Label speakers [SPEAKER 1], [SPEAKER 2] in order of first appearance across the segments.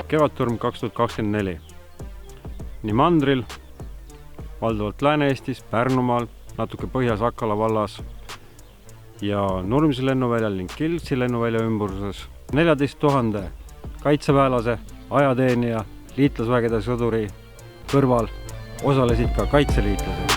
[SPEAKER 1] Kevadtorm 2024. Nii mandril, valdavalt Lääne-Eestis, Pärnumaal, natuke Põhja-Sakala vallas ja Nurmsi lennuväljal ning Kiltsi lennuvälja ümbruses 14 000 kaitseväelase, ajateenija, liitlasvägede sõduri kõrval osalesid ka kaitseliitlased.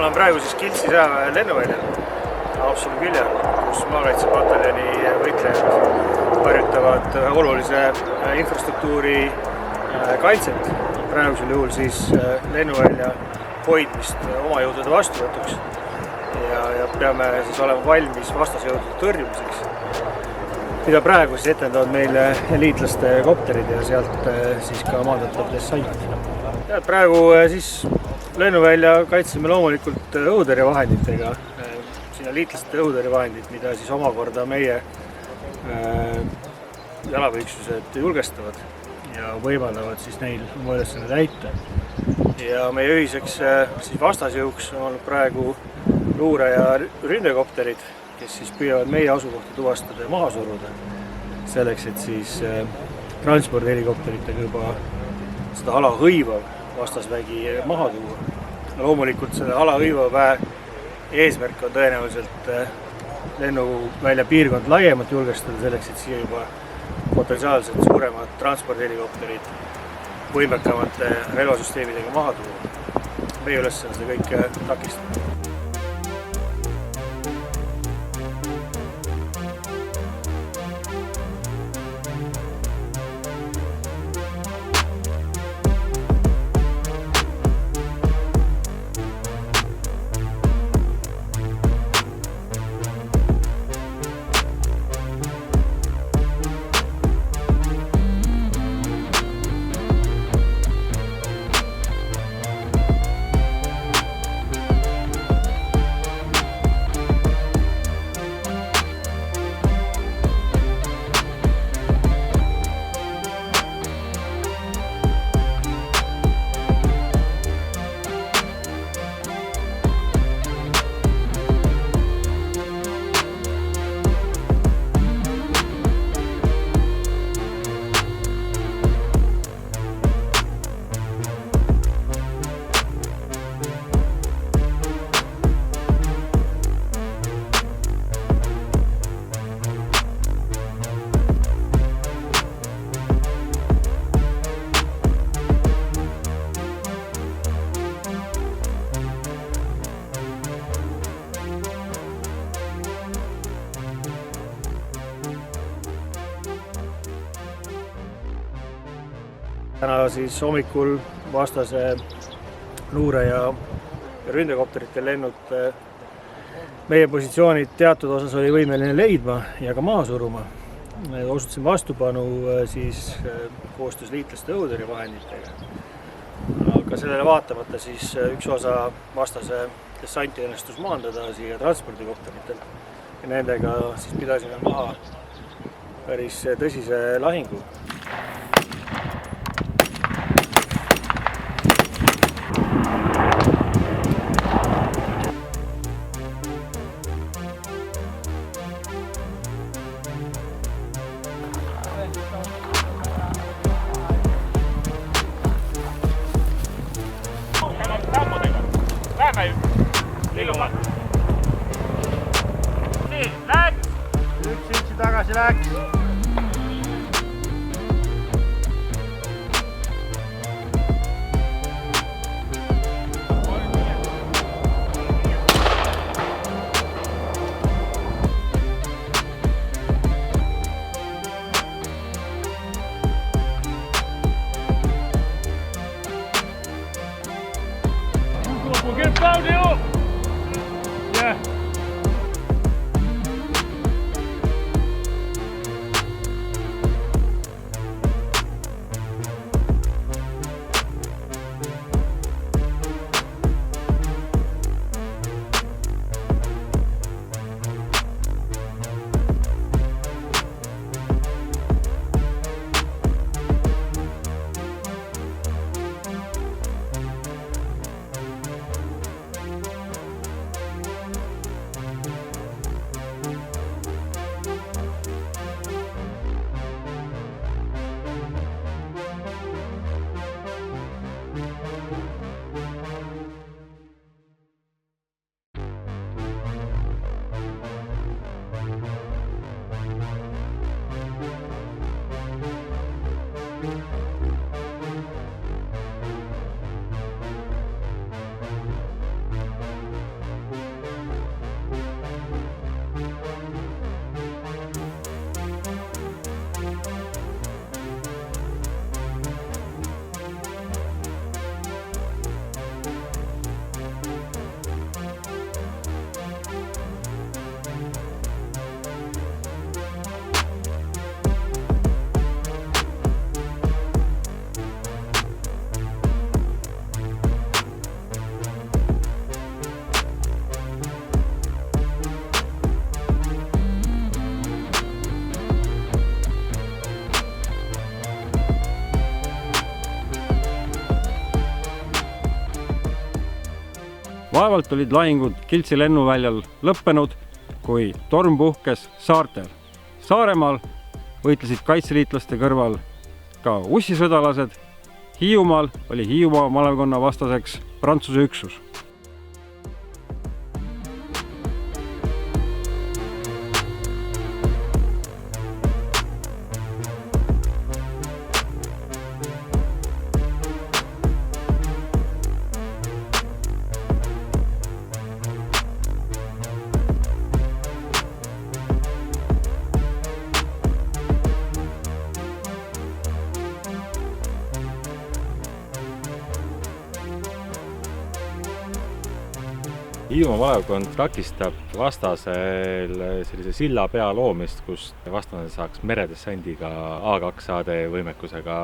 [SPEAKER 2] Olen praegu siis Kiltsi sõjaväe lennuväljal Haapsalu külje all, kus maakaitsepataljoni võitlejad harjutavad olulise infrastruktuuri kaitset. Praegusel juhul siis lennuvälja hoidmist oma jõudude vastuvõtuks ja peame siis olema valmis vastasjõudude tõrjumiseks, mida praegu siis etendavad meile liitlaste kopterid ja sealt siis ka maandatav dessant. Praegu siis lennuvälja kaitseme loomulikult õhutõrjevahenditega, sinna liitlaste õhutõrjevahendid, mida siis omakorda meie jalaväeüksused julgestavad ja võimaldavad siis neil oma ülesanne täita. Ja meie ühiseks siis vastasjõuks on olnud praegu luure- ja ründekopterid, kes siis püüavad meie asukohta tuvastada ja maha suruda, selleks, et siis transpordihelikopteritega juba seda ala hõivav vastasvägi maha tuua. Loomulikult selle ala hõivav väe eesmärk on tõenäoliselt lennuvälja piirkond laiemalt julgestada, selleks, et siia juba potentsiaalselt suuremad transpordihelikopterid võimekamate relvasüsteemidega maha tuua. Meie ülesanne seda kõike takistada. Täna siis hommikul vastase luure- ja ründekopterite lennud meie positsioonid teatud osas oli võimeline leidma ja ka maha suruma. Osutasime vastupanu siis koostöös liitlaste õhutõrjevahenditega. Aga sellele vaatamata siis üks osa vastase dessanti õnnestus maandada siia transpordikopteritel ja nendega siis pidasime maha päris tõsise lahingu.
[SPEAKER 3] Nii, läks!
[SPEAKER 2] Üks tagasi läks.
[SPEAKER 3] Claudio! Yeah.
[SPEAKER 1] Vaevalt olid lahingud Kiltsi lennuväljal lõppenud, kui torm puhkes saartel. Saaremaal võitlesid kaitseliitlaste kõrval ka ussisõdalased. Hiiumaal oli Hiiumaa malevkonna vastaseks Prantsuse üksus.
[SPEAKER 4] Hiiumaa malevkond takistab vastasel sellise silla pea loomist, kus vastane saaks meredessandiga A2AD võimekusega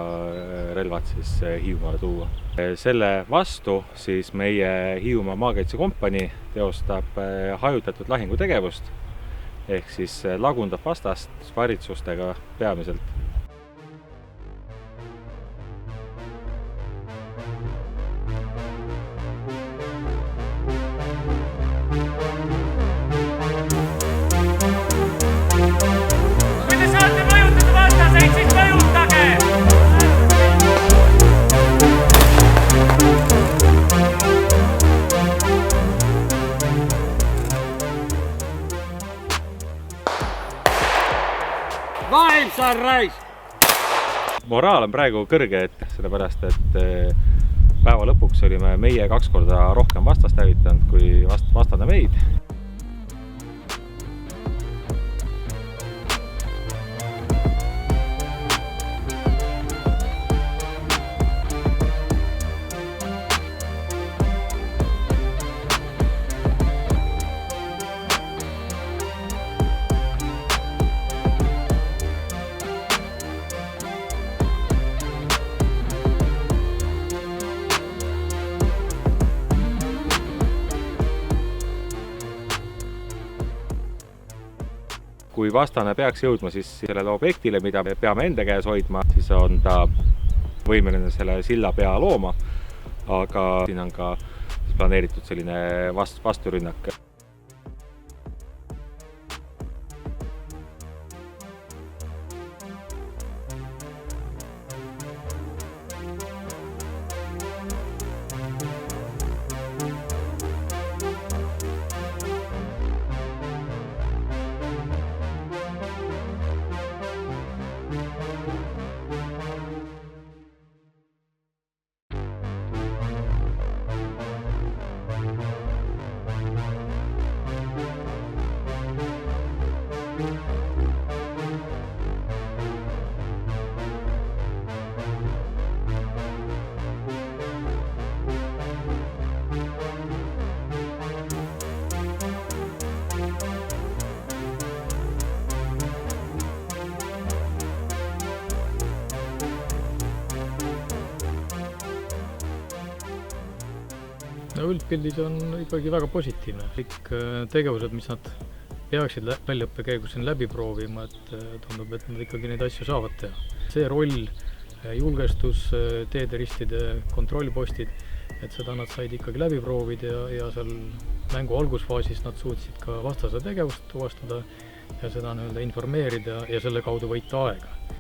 [SPEAKER 4] relvad siis Hiiumaale tuua. Selle vastu siis meie Hiiumaa maakaitsekompanii teostab hajutatud lahingutegevust ehk siis lagundab vastast varitsustega peamiselt. Moraal on praegu kõrge, sellepärast et päeva lõpuks olime meie 2 korda rohkem vastast hävitanud kui vastane meid. Kui vastane peaks jõudma siis sellele objektile, mida me peame enda käes hoidma, siis on ta võimeline selle silla pea looma, aga siin on ka planeeritud selline vasturünnak.
[SPEAKER 3] No üldpildis on ikkagi väga positiivne. Kõik tegevused, mis nad peaksid väljaõppe käigus siin läbi proovima, et tundub, et nad ikkagi neid asju saavad teha. See roll, julgestus, teederistide kontrollpostid, et seda nad said ikkagi läbi proovida ja seal mängu algusfaasis nad suutsid ka vastase tegevust tuvastada ja seda informeerida ja selle kaudu võita aega.